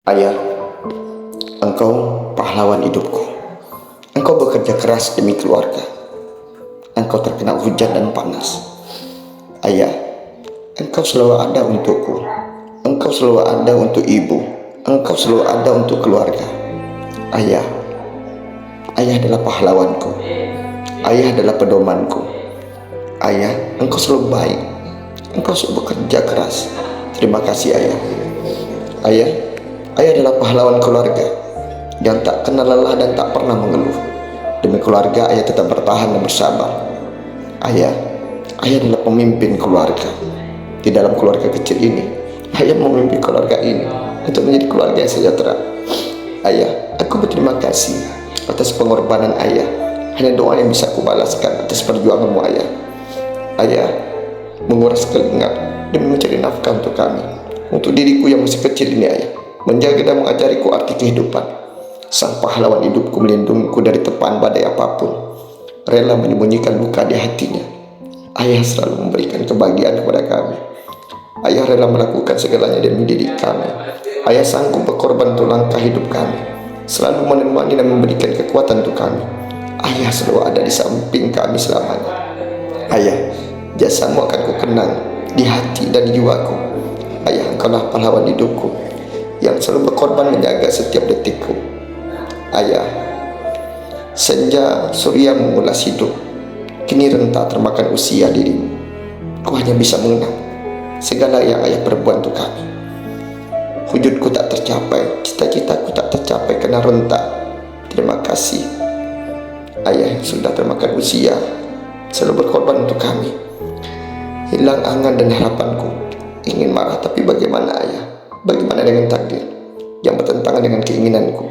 Ayah, engkau pahlawan hidupku. Engkau bekerja keras demi keluarga. Engkau terkena hujan dan panas. Ayah, engkau selalu ada untukku. Engkau selalu ada untuk ibu. Engkau selalu ada untuk keluarga. Ayah, ayah adalah pahlawanku. Ayah adalah pedomanku. Ayah, engkau selalu baik. Engkau selalu bekerja keras. Terima kasih ayah. Ayah adalah pahlawan keluarga yang tak kenal lelah dan tak pernah mengeluh. Demi keluarga, ayah tetap bertahan dan bersabar. Ayah adalah pemimpin keluarga. Di dalam keluarga kecil ini, ayah memimpin keluarga ini untuk menjadi keluarga yang sejahtera. Ayah, aku berterima kasih atas pengorbanan ayah. Hanya doa yang bisa aku balaskan atas perjuanganmu ayah. Ayah menguras keringat demi mencari nafkah untuk kami, untuk diriku yang masih kecil ini ayah. Menjaga dan mengajariku arti kehidupan. Sang pahlawan hidupku melindungiku dari tepaan badai apapun. Rela menyembunyikan luka di hatinya. Ayah selalu memberikan kebahagiaan kepada kami. Ayah rela melakukan segalanya demi didik kami. Ayah sanggup berkorban untuk langkah hidup kami. Selalu menemani dan memberikan kekuatan untuk kami. Ayah selalu ada di samping kami selamanya. Ayah, jasamu akan ku kenang di hati dan di jiwaku. Ayah, engkaulah pahlawan hidupku yang selalu berkorban menjaga setiap detikku. Ayah, senja surya mengulas hidup, kini rentah termakan usia dirimu. Ku hanya bisa mengenang segala yang ayah perbuat untuk kami. Wujudku tak tercapai, cita-citaku tak tercapai karena rentah. Terima kasih ayah yang sudah termakan usia, selalu berkorban untuk kami. Hilang angan dan harapanku, ingin marah tapi bagaimana ayah? Bagaimana dengan takdir yang bertentangan dengan keinginanku?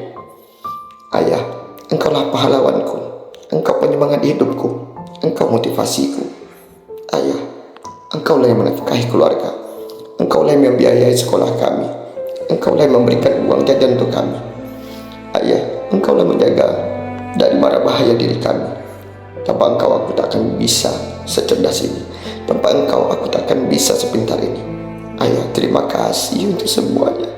Ayah, engkaulah pahlawanku. Engkau penyemangat hidupku. Engkau motivasiku. Ayah, engkaulah yang menafkahi keluarga. Engkaulah yang membiayai sekolah kami. Engkaulah yang memberikan uang jajan untuk kami. Ayah, engkaulah menjaga dari mara bahaya diri kami. Tanpa engkau aku tak akan bisa secerdas ini. Tanpa engkau aku tak akan bisa sepintar ini. Ayah, terima kasih untuk semuanya,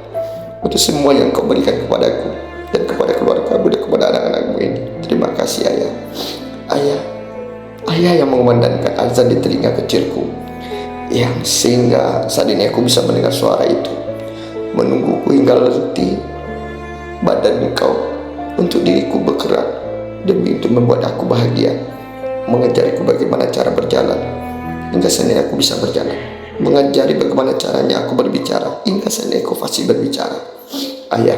untuk semua yang kau berikan kepadaku dan kepada keluargamu dan kepada anak-anakmu ini. Terima kasih ayah. Ayah yang mengumandangkan azan di telinga kecilku, yang sehingga saat ini aku bisa mendengar suara itu, menungguku hingga letih badan engkau untuk diriku bergerak demi untuk membuat aku bahagia, mengajariku bagaimana cara berjalan hingga saat ini aku bisa berjalan, mengajari bagaimana caranya aku berbicara hingga saat ini aku fasih berbicara. Ayah,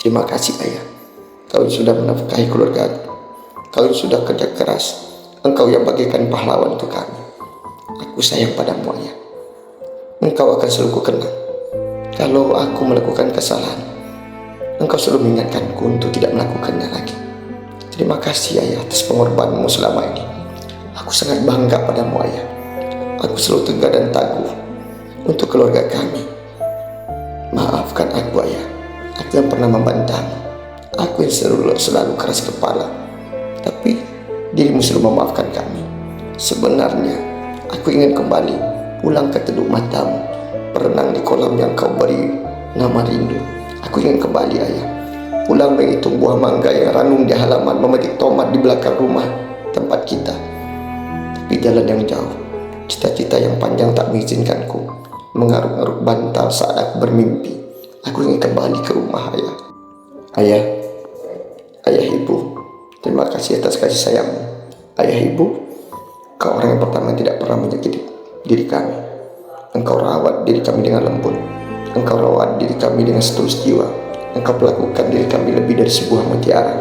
terima kasih ayah. Kau sudah menafkahi keluarga. Kau sudah kerja keras. Engkau yang bagaikan pahlawan untuk kami. Aku sayang padamu ayah. Engkau akan selalu kukenang. Kalau aku melakukan kesalahan, engkau selalu mengingatkanku untuk tidak melakukannya lagi. Terima kasih ayah atas pengorbananmu selama ini. Aku sangat bangga padamu ayah. Aku selalu tegar dan tangguh untuk keluarga kami. Maafkan aku ayah. Aku yang pernah membantahmu. Aku yang selalu keras kepala. Tapi dirimu selalu memaafkan kami. Sebenarnya aku ingin kembali pulang ke Teluk Matamu, berenang di kolam yang kau beri nama rindu. Aku ingin kembali ayah, pulang menghitung buah mangga yang ranum di halaman, memetik tomat di belakang rumah tempat kita. Tapi jalan yang jauh, cita-cita yang panjang tak mengizinkanku mengaruk-aruk bantal saat aku bermimpi. Aku ingin kembali ke rumah ayah. Ayah ibu, terima kasih atas kasih sayangmu. Ayah ibu, kau orang yang pertama yang tidak pernah menyakiti diri kami. Engkau rawat diri kami dengan lembut. Engkau rawat diri kami dengan setulus jiwa. Engkau perlakukan diri kami lebih dari sebuah mutiara.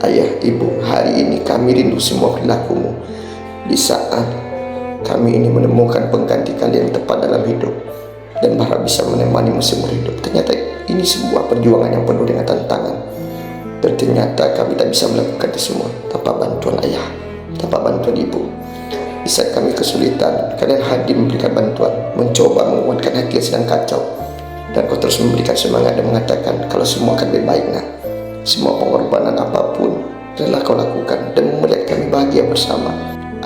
Ayah ibu, hari ini kami rindu semua perilakumu. Di saat kami ini menemukan pengganti kalian yang tepat dalam hidup dan berharap bisa menemanimu seumur hidup. Ternyata ini sebuah perjuangan yang penuh dengan tantangan. Dan ternyata kami tak bisa melakukan itu semua tanpa bantuan ayah, tanpa bantuan ibu. Di saat kami kesulitan, kalian hadir memberikan bantuan, mencoba menguatkan hati yang sedang kacau. Dan kau terus memberikan semangat dan mengatakan kalau semua akan lebih baik nak. Semua pengorbanan apapun rela kau lakukan dan melihat kami bahagia bersama.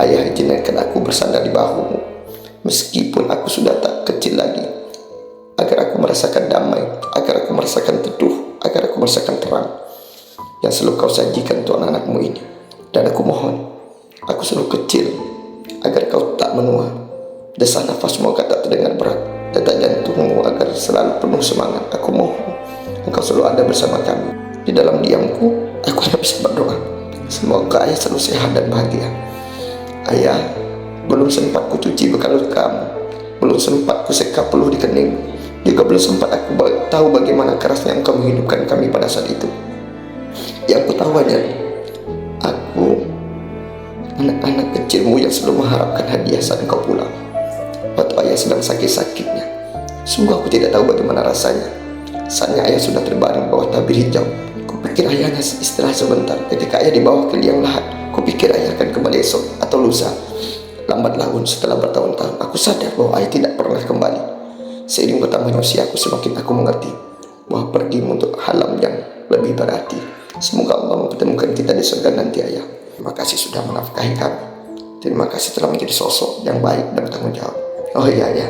Ayah, izinkan aku bersandar di bahumu meskipun aku sudah tak kecil lagi, agar aku aku merasakan damai, agar aku merasakan teduh, agar aku merasakan terang yang selalu kau sajikan untuk anak-anakmu ini. Dan aku mohon, aku selalu kecil, agar kau tak menua. Desah nafasmu agar tak terdengar berat, detak jantungmu agar selalu penuh semangat. Aku mohon, engkau selalu ada bersama kami. Di dalam diamku, aku hanya bisa berdoa, semoga ayah selalu sehat dan bahagia. Ayah, belum sempat ku cuci bekal kamu, belum sempat ku seka peluh di kening, juga belum sempat aku tahu bagaimana kerasnya engkau menghidupkan kami pada saat itu. Yang ku tahu hanya aku, anak-anak kecilmu yang selalu mengharapkan hadiah saat engkau pulang. Waktu ayah sedang sakit-sakitnya, sungguh aku tidak tahu bagaimana rasanya. Saatnya ayah sudah terbaring bawah tabir hijau, kupikir ayah hanya istirahat sebentar. Ketika ayah dibawa ke liang lahat, kupikir ayah akan kembali esok atau lusa. Lambat laun setelah bertahun-tahun, aku sadar bahwa ayah tidak pernah kembali. Seiring bertambahnya usia aku, semakin aku mengerti bahwa pergi untuk alam yang lebih berarti. Semoga Allah mempertemukan kita di surga nanti ayah. Terima kasih sudah menafkahi kami. Terima kasih telah menjadi sosok yang baik dan bertanggung jawab. Oh iya ya,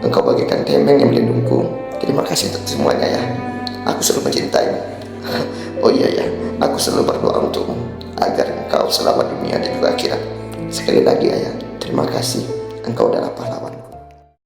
engkau bagaikan tameng yang melindungiku. Terima kasih untuk semuanya ya. Aku selalu mencintaimu. Oh iya ya, aku selalu berdoa untukmu agar engkau selamat dunia dan juga akhirat. Sekali lagi ayah, terima kasih. Engkau adalah pahlawan.